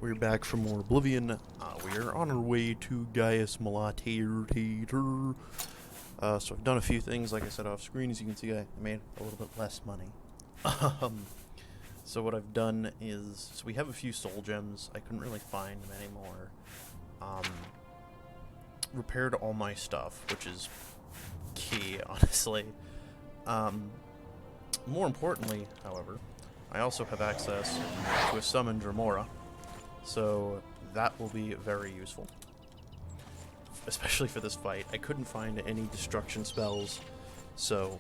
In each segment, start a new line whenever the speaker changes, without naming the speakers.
We're back for more Oblivion. We are on our way to Gaius Malatator. So I've done a few things, like I said, off screen. As you can see, I made a little bit less money. So what I've done is, so we have a few soul gems. I couldn't really find them anymore. Repaired all my stuff, which is key, honestly. More importantly, however, I also have access to a summon Dremora. So that will be very useful, especially for this fight. I couldn't find any destruction spells, so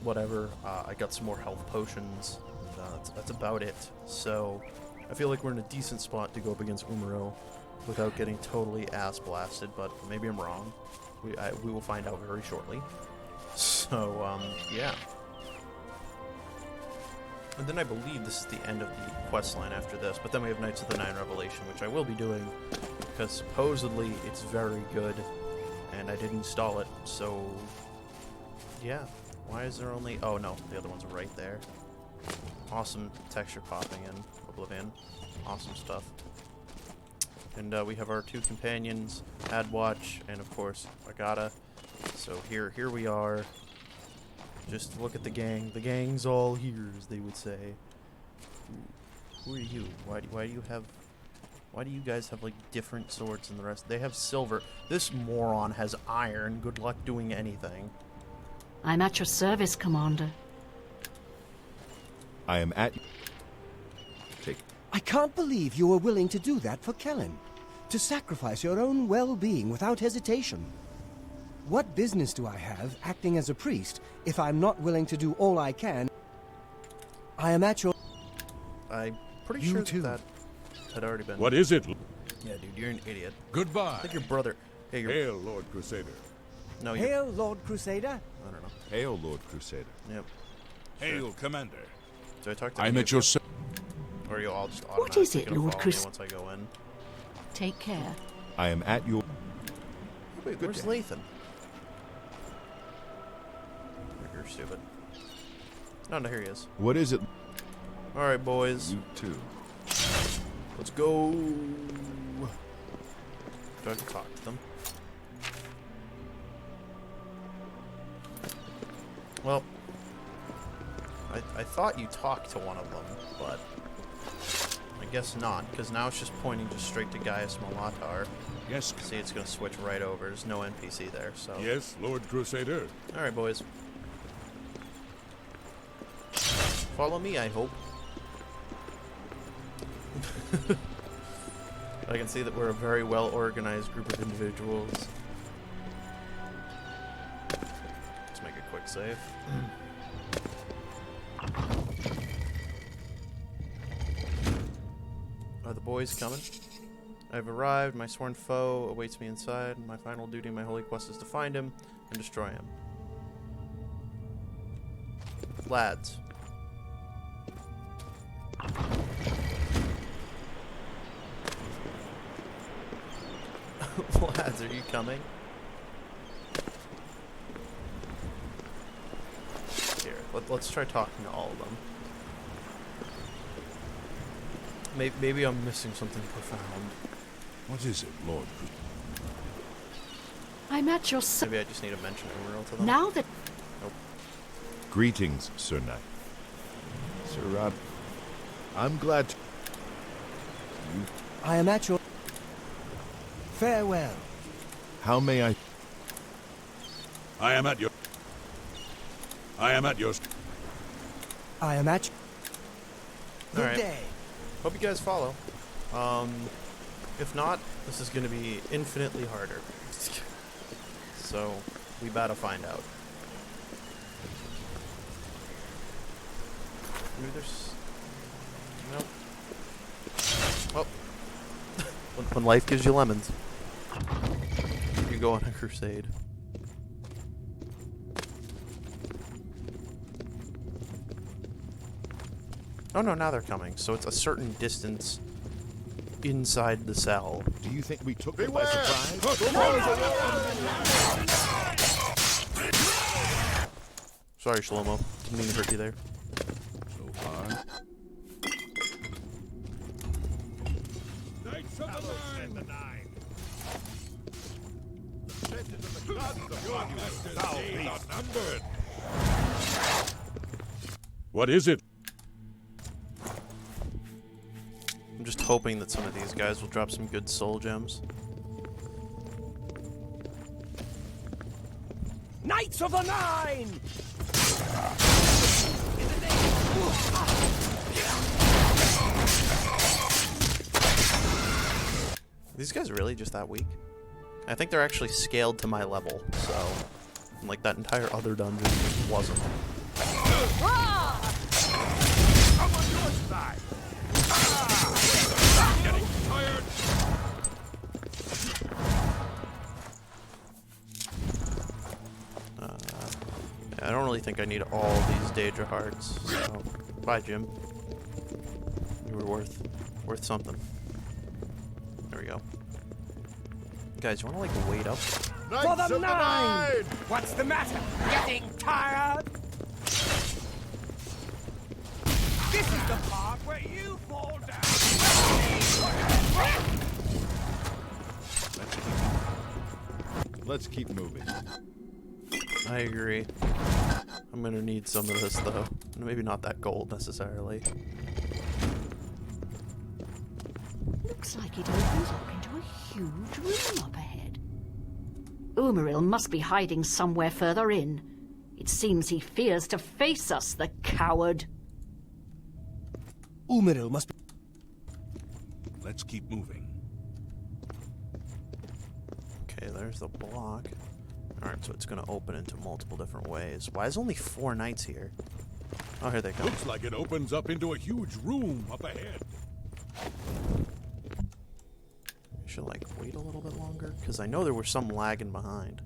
whatever. I got some more health potions, and that's about it. So I feel like we're in a decent spot to go up against Umaril without getting totally ass blasted, but maybe I'm wrong. We will find out very shortly. So, yeah. And then I believe this is the end of the quest line after this, but then we have Knights of the Nine Revelation, which I will be doing, because supposedly it's very good, and I did install it, so yeah. Why is there only... oh no, the other ones are right there. Awesome texture popping in Oblivion. Awesome stuff. And we have our two companions, Adwatch, and of course, Agata. So here we are. Just look at the gang. The gang's all here, as they would say. Who are you? Why do you guys have, like, different swords than the rest? They have silver. This moron has iron. Good luck doing anything.
I'm at your service, Commander.
I am at...
I can't believe you were willing to do that for Kellen. To sacrifice your own well-being without hesitation. What business do I have acting as a priest if I'm not willing to do all I can? I am at your...
I'm pretty sure that had already been...
What is it?
Yeah, dude, you're an idiot.
Goodbye.
I think your brother... Hey,
Hail, Lord Crusader.
No,
Hail, Lord Crusader.
I don't know.
Hail, Lord Crusader.
Yep.
Hail, Commander.
Do I talk to
I'm at your service.
Or you all just
What is it,
automatically
Lord
follow me
Chris?
once I go in?
Take care.
I am at your...
Wait, where's Lathan? You're stupid. No, here he is.
What is it?
Alright, boys.
You too.
Let's go. Do I have to talk to them? Well, I thought you talked to one of them, but I guess not, because now it's just pointing just straight to Gaius Malatar.
Yes.
See, it's going to switch right over. There's no NPC there, so...
Yes, Lord Crusader.
Alright, boys. Follow me, I hope. I can see that we're a very well-organized group of individuals. Let's make a quick save. Are the boys coming? I've arrived. My sworn foe awaits me inside. My final duty in my holy quest is to find him and destroy him. Lads. Lads, are you coming? Here, let's try talking to all of them. Maybe I'm missing something profound.
What is it, Lord?
I'm at your service.
Maybe I just need to mention Umaril to them.
Now that...
Nope.
Greetings, Sir Knight. Sir Rod, I'm glad to...
I am at your... Farewell.
How may I...
I am at your...
I am at... Good
Alright.
day.
Hope you guys follow. If not, this is going to be infinitely harder. So, we better find out. Maybe there's... Nope. Well, when life gives you lemons, you go on a crusade. Oh no, now they're coming. So it's a certain distance inside the cell.
Do you think we took them by surprise?
Sorry, Shlomo. Didn't mean to hurt you there.
So far.
Knights of the Nine! Outnumbered! What is it?
I'm just hoping that some of these guys will drop some good soul gems.
Knights of the Nine!
Are these guys really just that weak? I think they're actually scaled to my level, so like that entire other dungeon just wasn't.
I'm on your side! Getting tired!
I don't really think I need all these Daedra hearts. So bye, Jim. You were worth something. There we go. Guys, you wanna like wait up?
For the Nine! What's the matter? Getting tired? This is the part where you fall down.
Let's keep moving.
I agree. I'm gonna need some of this though. Maybe not that gold necessarily.
Looks like it opens up into a huge room up ahead. Umaril must be hiding somewhere further in. It seems he fears to face us, the coward.
Umaril must be...
Let's keep moving.
Okay, there's the block. Alright, so it's gonna open into multiple different ways. Why is only 4 knights here? Oh, here they come.
Looks like it opens up into a huge room up ahead.
I should like wait a little bit longer because I know there was some lagging behind.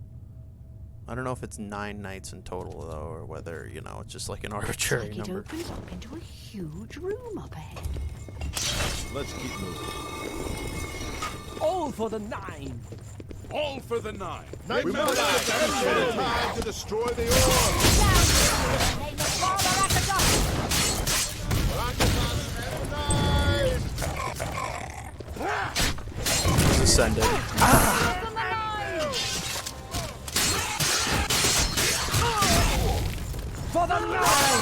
I don't know if it's 9 knights in total though, or whether, you know, it's just like an arbitrary
Looks like
number.
it opens up into a huge room up ahead.
Let's keep moving.
All for the Nine!
All for the Nine!
Knights of the Nine! Time to destroy the orb!
Name the Father at the
It's ascended.
For the Nine!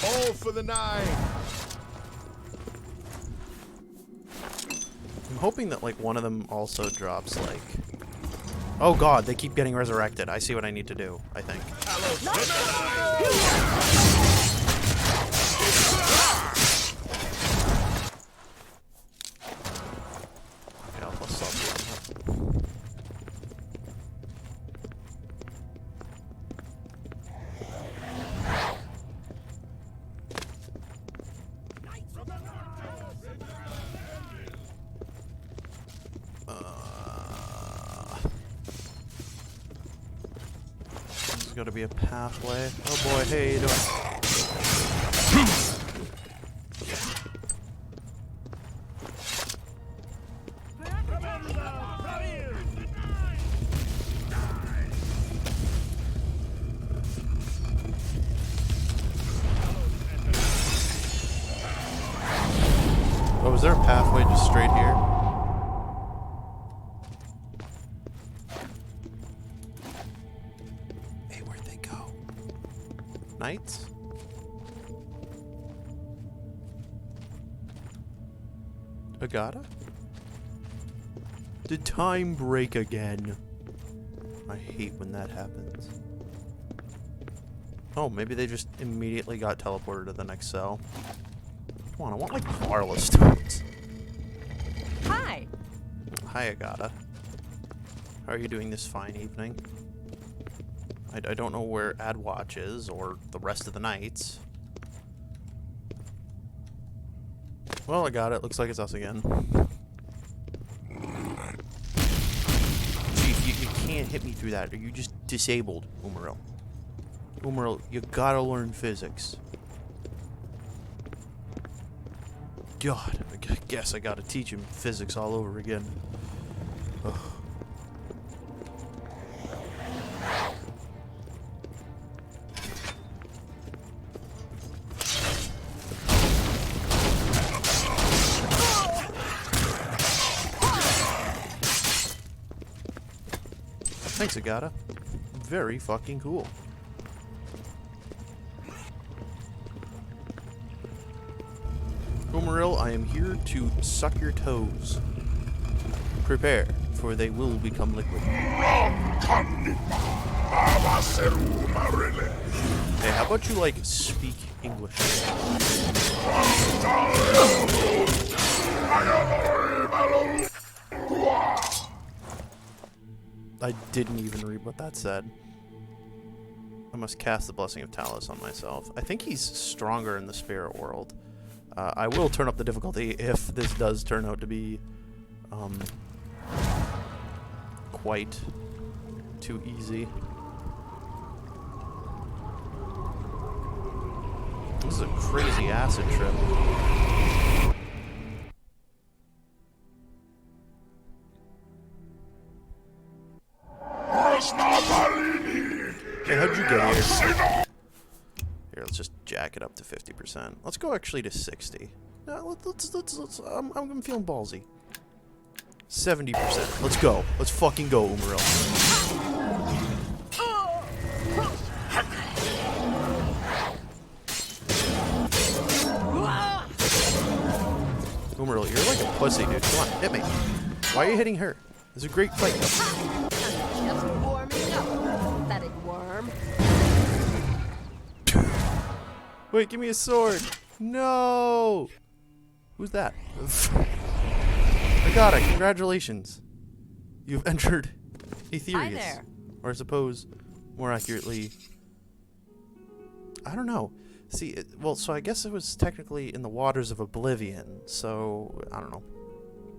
All for the Nine!
I'm hoping that like one of them also drops like... Oh god, they keep getting resurrected. I see what I need to do, I think. Okay, I'll plus sub. There's got to be a pathway. Oh boy, hey, how you doing? Oh, was there a pathway just straight here? Hey, where'd they go? Knights? Agata? Did time break again? I hate when that happens. Oh, maybe they just immediately got teleported to the next cell. Come on, I want like Marla stones.
Hi.
Hi, Agata. How are you doing this fine evening? I don't know where Adwatch is, or the rest of the knights. Well, I got it. Looks like it's us again. Chief, you can't can't hit me through that. Are you just disabled, Umaril? Umaril, you gotta learn physics. God, I guess I gotta teach him physics all over again. Ugh. Thanks, Agata. Very fucking cool. Umaril, I am here to suck your toes. Prepare, for they will become liquid. Hey, how about you, like, speak English? I didn't even read what that said. I must cast the Blessing of Talos on myself. I think he's stronger in the spirit world. I will turn up the difficulty if this does turn out to be quite too easy. This is a crazy acid trip. Hey, how'd you get here? Here, let's just jack it up to 50%. Let's go actually to 60. No, let's I'm feeling ballsy. 70%. Let's go. Let's fucking go, Umaril. Umaril, you're like a pussy, dude. Come on, hit me. Why are you hitting her? This is a great fight.
Just warming up, pathetic worm.
Wait, give me a sword. No. Who's that? Agata, congratulations. You've entered Aetherius.
Hi there.
Or I suppose, more accurately, I don't know. See, well, so I guess it was technically in the waters of Oblivion, so, I don't know.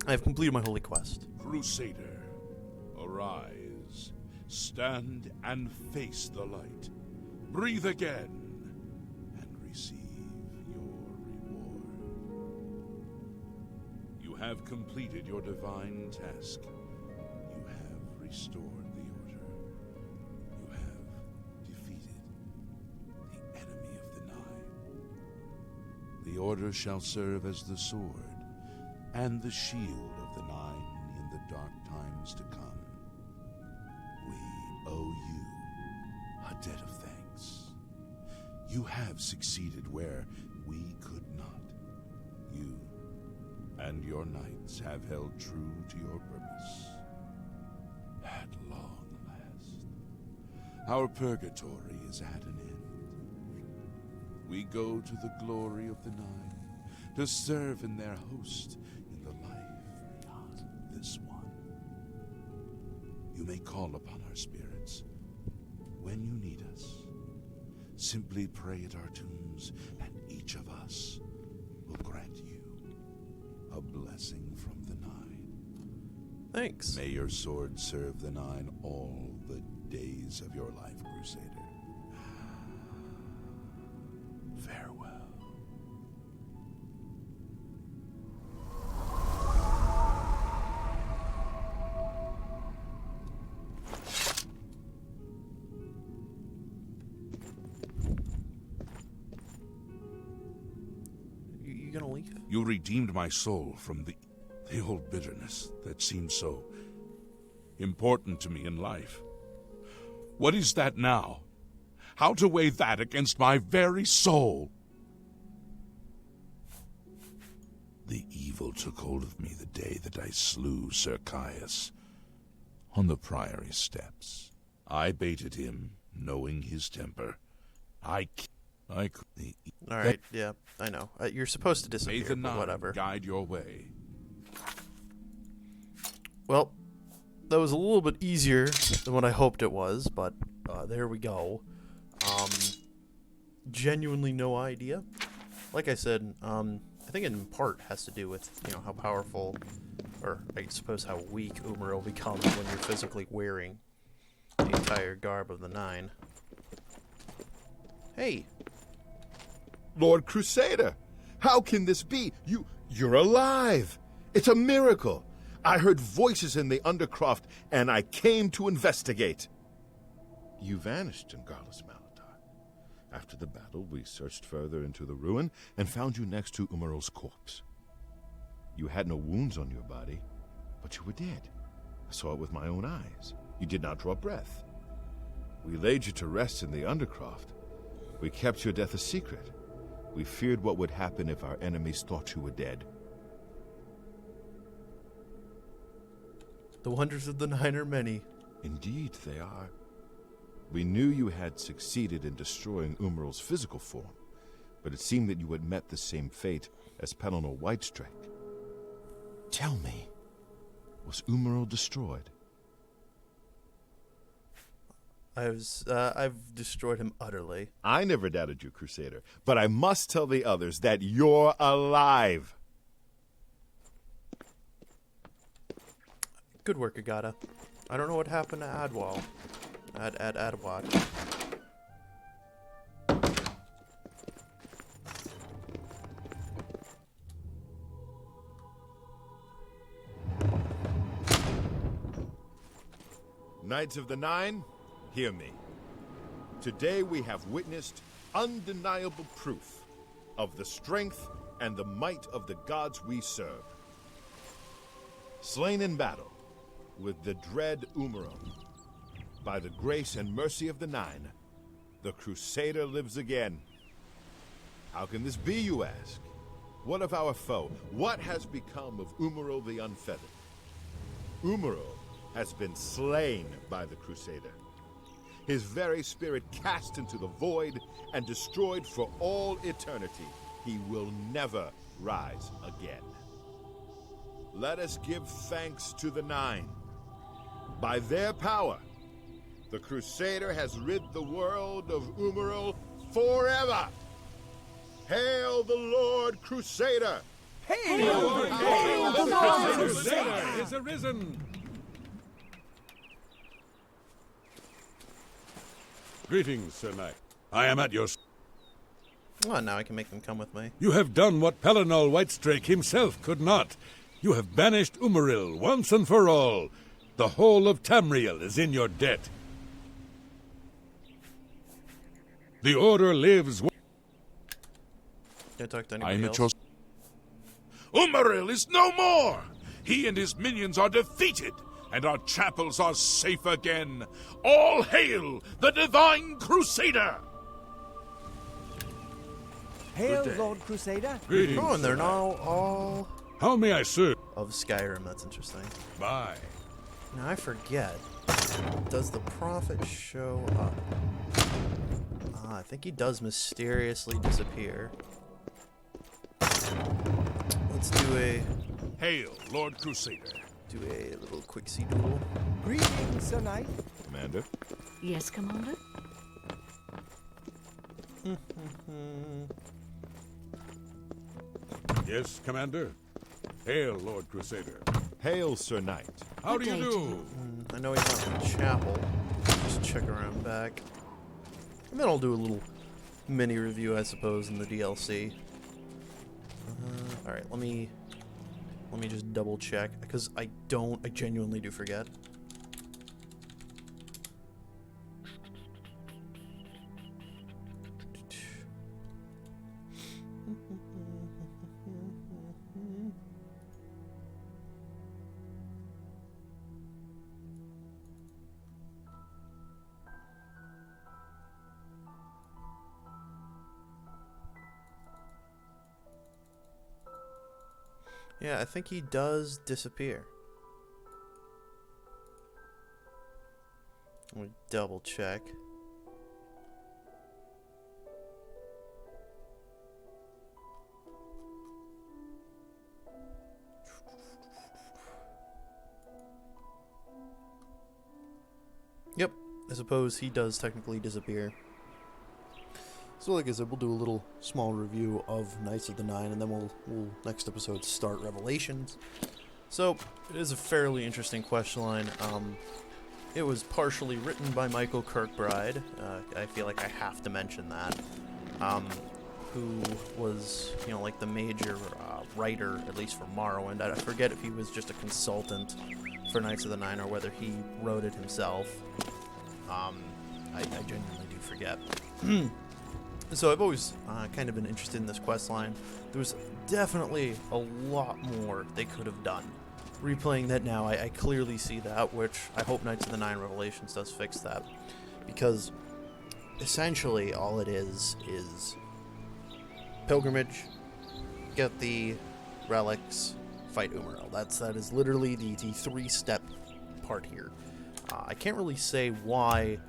I have completed my holy quest.
Crusader, arise. Stand and face the light. Breathe again and receive your reward. You have completed your divine task. You have restored the order. You have defeated the enemy of the Nine. The order shall serve as the sword and the shield of the Nine in the dark times to come. We owe you a debt of thanks. You have succeeded where we could not. You and your knights have held true to your purpose. At long last, our purgatory is at an end. We go to the glory of the Nine to serve in their host in the life beyond this one. You may call upon our spirits when you need us. Simply pray at our tombs, and each of us will grant you a blessing from the Nine.
Thanks.
May your sword serve the Nine all the days of your life, Crusader. Farewell.
You gonna leave?
You redeemed my soul from the old bitterness that seemed so important to me in life. What is that now? How to weigh that against my very soul? The evil took hold of me the day that I slew Sir Caius on the Priory steps. I baited him, knowing his temper.
Alright, yeah, I know. You're supposed to
May
disappear,
the
but
Nine
whatever.
guide your way.
Well, that was a little bit easier than what I hoped it was, but there we go. Genuinely no idea. Like I said, I think in part has to do with, you know, how powerful, or I suppose how weak Umaril becomes when you're physically wearing the entire garb of the Nine. Hey!
Lord Crusader, how can this be? You're alive! It's a miracle! I heard voices in the Undercroft, and I came to investigate. You vanished in Garlus Malatar. After the battle, we searched further into the ruin and found you next to Umaril's corpse. You had no wounds on your body, but you were dead. I saw it with my own eyes. You did not draw breath. We laid you to rest in the Undercroft. We kept your death a secret. We feared what would happen if our enemies thought you were dead.
The wonders of the Nine are many.
Indeed, they are. We knew you had succeeded in destroying Umaril's physical form, but it seemed that you had met the same fate as Pelennor Whitestrake. Tell me, was Umaril destroyed?
I've destroyed him utterly.
I never doubted you, Crusader, but I must tell the others that you're alive.
Good work, Agata. I don't know what happened to Adwal. Adwatch.
Knights of the Nine, hear me. Today we have witnessed undeniable proof of the strength and the might of the gods we serve. Slain in battle with the dread Umaril, by the grace and mercy of the Nine, the Crusader lives again. How can this be, you ask? What of our foe? What has become of Umaril the Unfeathered? Umaril has been slain by the Crusader. His very spirit cast into the void and destroyed for all eternity. He will never rise again. Let us give thanks to the Nine. By their power, the Crusader has rid the world of Umaril forever. Hail the Lord Crusader!
Hail the Lord Crusader
is arisen! Greetings, Sir Knight. I am at your...
Oh, now I can make them come with me.
You have done what Pelennor Whitestrake himself could not. You have banished Umaril once and for all. The whole of Tamriel is in your debt. The Order lives...
Can I talk to anybody else?
Umaril is no more! He and his minions are defeated, and our chapels are safe again. All hail the Divine Crusader!
Hail, Lord Crusader!
Greetings.
Oh, and they're
Sir
now all
How may I serve?
of Skyrim. That's interesting.
Bye.
Now I forget. Does the prophet show up? I think he does mysteriously disappear. Let's do a
Hail, Lord Crusader.
little quicksy duel.
Greetings, Sir Knight.
Commander?
Yes, Commander?
Yes, Commander? Hail, Lord Crusader.
Hail, Sir Knight.
How do you
Good day to
do?
I know he's not in the chapel. Just check around back. And then I'll do a little mini review, I suppose, in the DLC. Alright, let me just double check, because I genuinely do forget. Yeah, I think he does disappear. Let me double check. Yep, I suppose he does technically disappear. So like I said, we'll do a little small review of Knights of the Nine, and then we'll next episode start Revelations. So, it is a fairly interesting questline. It was partially written by Michael Kirkbride. I feel like I have to mention that. Who was, you know, like the major writer, at least for Morrowind. I forget if he was just a consultant for Knights of the Nine or whether he wrote it himself. I genuinely do forget. So I've always kind of been interested in this quest line. There was definitely a lot more they could have done. Replaying that now, I clearly see that, which I hope Knights of the Nine Revelations does fix that. Because essentially all it is pilgrimage, get the relics, fight Umaril. That is literally the three-step part here. I can't really say why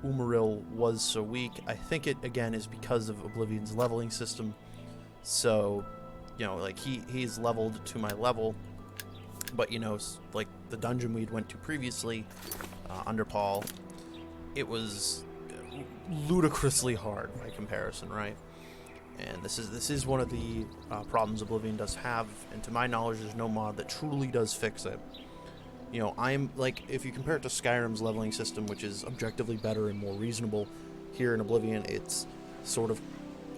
Umaril was so weak. I think it, again, is because of Oblivion's leveling system. So, you know, like, he's leveled to my level. But, you know, like, the dungeon we'd went to previously, under Paul, it was ludicrously hard by comparison, right? And this is one of the problems Oblivion does have, and to my knowledge, there's no mod that truly does fix it. You know, I'm, like, if you compare it to Skyrim's leveling system, which is objectively better and more reasonable, here in Oblivion, it's sort of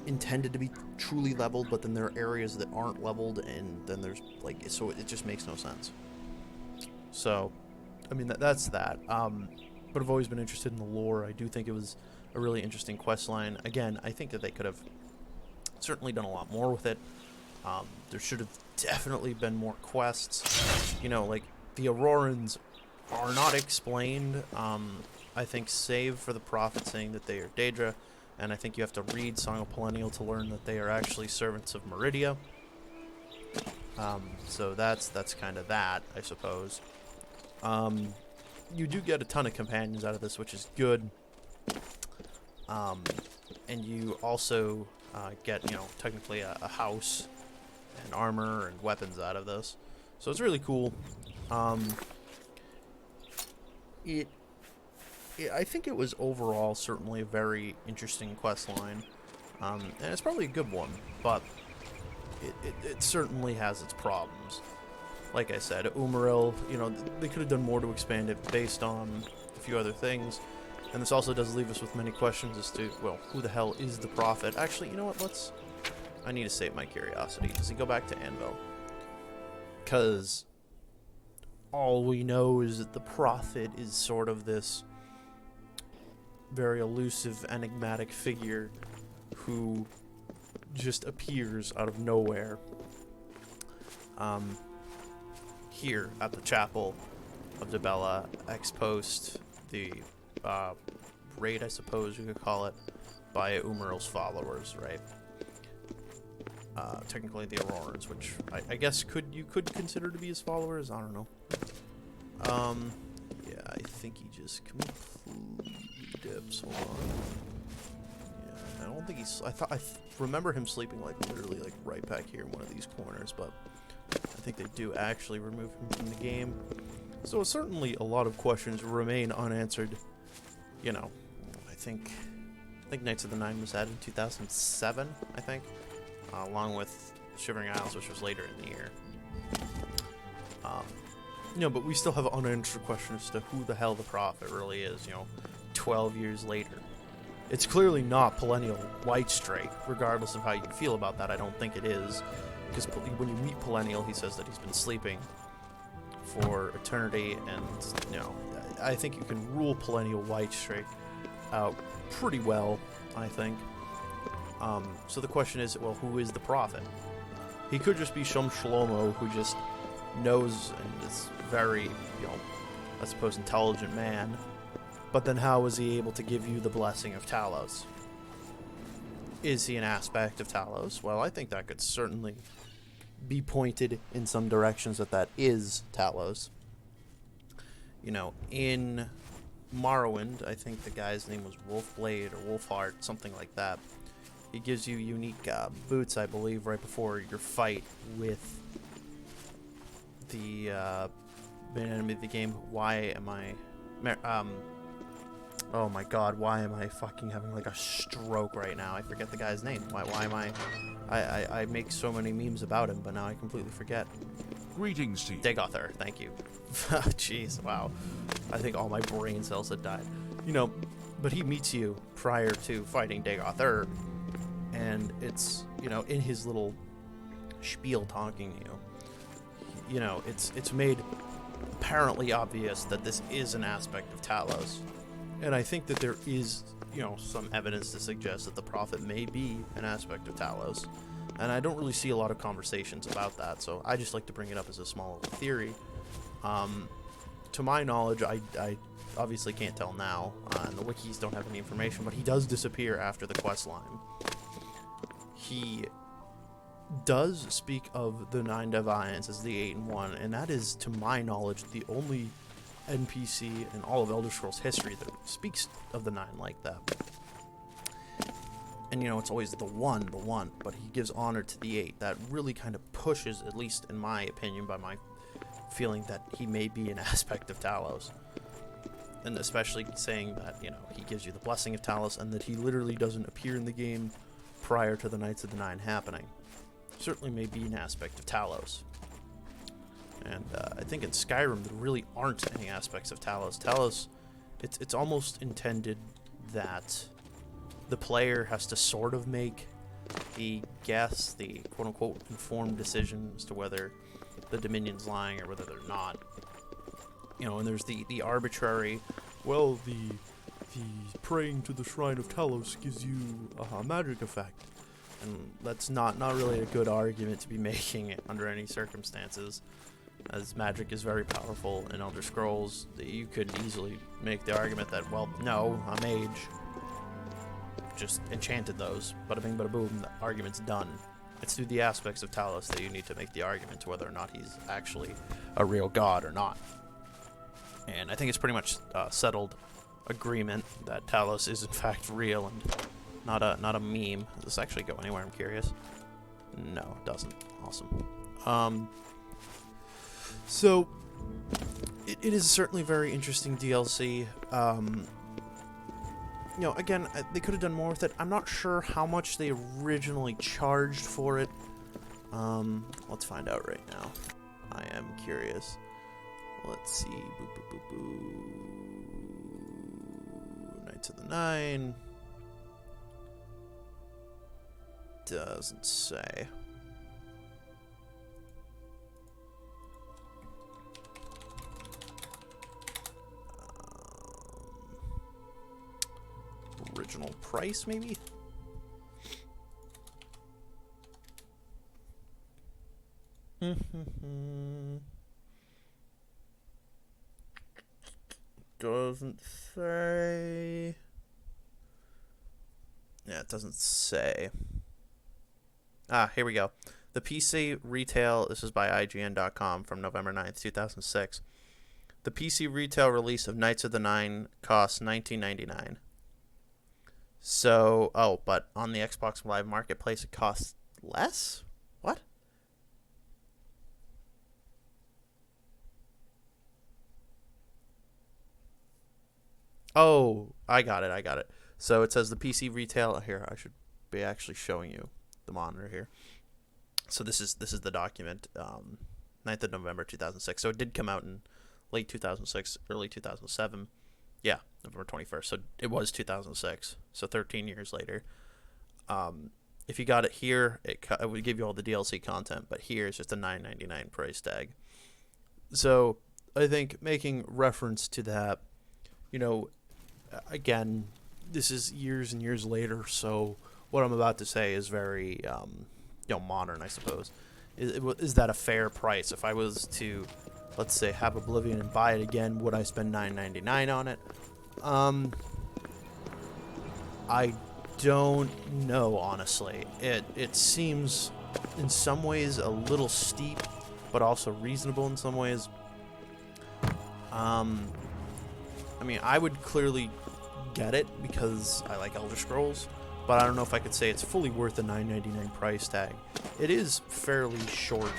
intended to be truly leveled, but then there are areas that aren't leveled, and then there's, like, so it just makes no sense. So, I mean, that's that. But I've always been interested in the lore. I do think it was a really interesting quest line. Again, I think that they could have certainly done a lot more with it. There should have definitely been more quests. You know, like, the Aurorans are not explained, I think, save for the prophet saying that they are Daedra, and I think you have to read Song of Perennial to learn that they are actually servants of Meridia. So that's kind of that, I suppose. You do get a ton of companions out of this, which is good. And you also get, you know, technically a house and armor and weapons out of this. So it's really cool. I think it was overall certainly a very interesting quest line, and it's probably a good one, but it certainly has its problems. Like I said, Umaril, you know, they could have done more to expand it based on a few other things, and this also does leave us with many questions as to, well, who the hell is the Prophet? Actually, you know what, I need to save my curiosity. Does he go back to Anvil? Because all we know is that the Prophet is sort of this very elusive, enigmatic figure who just appears out of nowhere here at the Chapel of Dibella, ex post the raid, I suppose you could call it, by Umaril's followers, right? Technically the Aurorans, which I guess you could consider to be his followers. I don't know. Yeah, I think he just completely dips. Hold on. Yeah, I don't think he's. I remember him sleeping like literally like right back here in one of these corners, but I think they do actually remove him from the game. So certainly a lot of questions remain unanswered. You know, I think Knights of the Nine was added in 2007, I think, along with Shivering Isles, which was later in the year. You know, but we still have unanswered questions as to who the hell the Prophet really is, you know, 12 years later. It's clearly not Perennial Whitestrake, regardless of how you feel about that. I don't think it is, because when you meet Perennial, he says that he's been sleeping for eternity, and, you know, I think you can rule Perennial Whitestrake out pretty well, I think. So the question is, well, who is the Prophet? He could just be Shum Shlomo, who just knows and is very, you know, I suppose, intelligent man. But then how is he able to give you the blessing of Talos? Is he an aspect of Talos? Well, I think that could certainly be pointed in some directions that is Talos. You know, in Morrowind, I think the guy's name was Wolfblade or Wolfheart, something like that. He gives you unique boots, I believe, right before your fight with the main enemy of the game. Why am I... oh my god, why am I fucking having like a stroke right now? I forget the guy's name. Why am I make so many memes about him, but now I completely forget.
Greetings to you.
Dagothar, thank you. Jeez, wow. I think all my brain cells had died. You know, but he meets you prior to fighting Dagothar, and it's, you know, in his little spiel talking to you. You know, it's made apparently obvious that this is an aspect of Talos. And I think that there is, you know, some evidence to suggest that the Prophet may be an aspect of Talos. And I don't really see a lot of conversations about that, so I just like to bring it up as a small theory. To my knowledge, I obviously can't tell now, and the wikis don't have any information, but he does disappear after the quest line. He does speak of the 9 Divines as the 8 in 1, and that is, to my knowledge, the only NPC in all of Elder Scrolls history that speaks of the 9 like that. And, you know, it's always the one, but he gives honor to the 8. That really kind of pushes, at least in my opinion, by my feeling, that he may be an aspect of Talos. And especially saying that, you know, he gives you the blessing of Talos, and that he literally doesn't appear in the game prior to the Knights of the Nine happening. Certainly may be an aspect of Talos. And I think in Skyrim there really aren't any aspects of Talos. Talos, it's almost intended that the player has to sort of make the guess, the quote-unquote informed decision as to whether the Dominion's lying or whether they're not. You know, and there's the arbitrary, well, the praying to the Shrine of Talos gives you a magic effect. And that's not really a good argument to be making it under any circumstances, as magic is very powerful in Elder Scrolls. You could easily make the argument that, well, no, a mage just enchanted those, bada bing bada boom, the argument's done. It's through the aspects of Talos that you need to make the argument to whether or not he's actually a real god or not. And I think it's pretty much settled agreement that Talos is in fact real and not a meme. Does this actually go anywhere? I'm curious. No, it doesn't. Awesome. So it is certainly very interesting DLC. You know, again, they could have done more with it. I'm not sure how much they originally charged for it. Let's find out right now. I am curious. Let's see. Boo, boo, boo, boo. Knights of the Nine. Doesn't say. Original price, maybe? Doesn't say. Yeah, it doesn't say. Ah, here we go. The PC retail, this is by IGN.com from November 9th, 2006. The PC retail release of Knights of the Nine costs $19.99. So, oh, but on the Xbox Live Marketplace it costs less? What? Oh, I got it. So it says the PC retail, here, I should be actually showing you the monitor here. So this is the document, 9th of November 2006. So it did come out in late 2006, early 2007. Yeah, November 21st. So it was 2006. So 13 years later. If you got it here, it would give you all the DLC content, but here it's just a $9.99 price tag. So I think making reference to that, you know, again, this is years and years later, so what I'm about to say is very, modern, I suppose. Is that a fair price? If I was to, let's say, have Oblivion and buy it again, would I spend $9.99 on it? I don't know, honestly. It seems, in some ways, a little steep, but also reasonable in some ways. I mean, I would clearly get it because I like Elder Scrolls, but I don't know if I could say it's fully worth the $9.99 price tag. It is fairly short.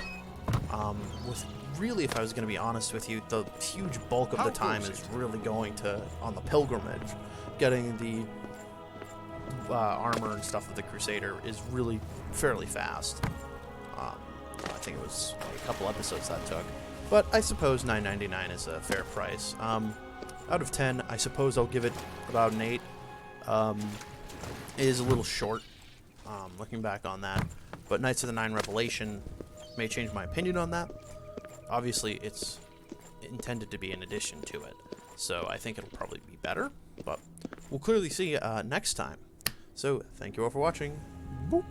With really, if I was going to be honest with you, the huge bulk of the time is really going to on the pilgrimage. Getting the armor and stuff of the Crusader is really fairly fast. I think it was a couple episodes that took. But I suppose $9.99 is a fair price. Out of 10, I suppose I'll give it about an 8. It is a little short, looking back on that. But Knights of the Nine Revelation may change my opinion on that. Obviously, it's intended to be an addition to it, so I think it'll probably be better. But we'll clearly see next time. So, thank you all for watching. Boop.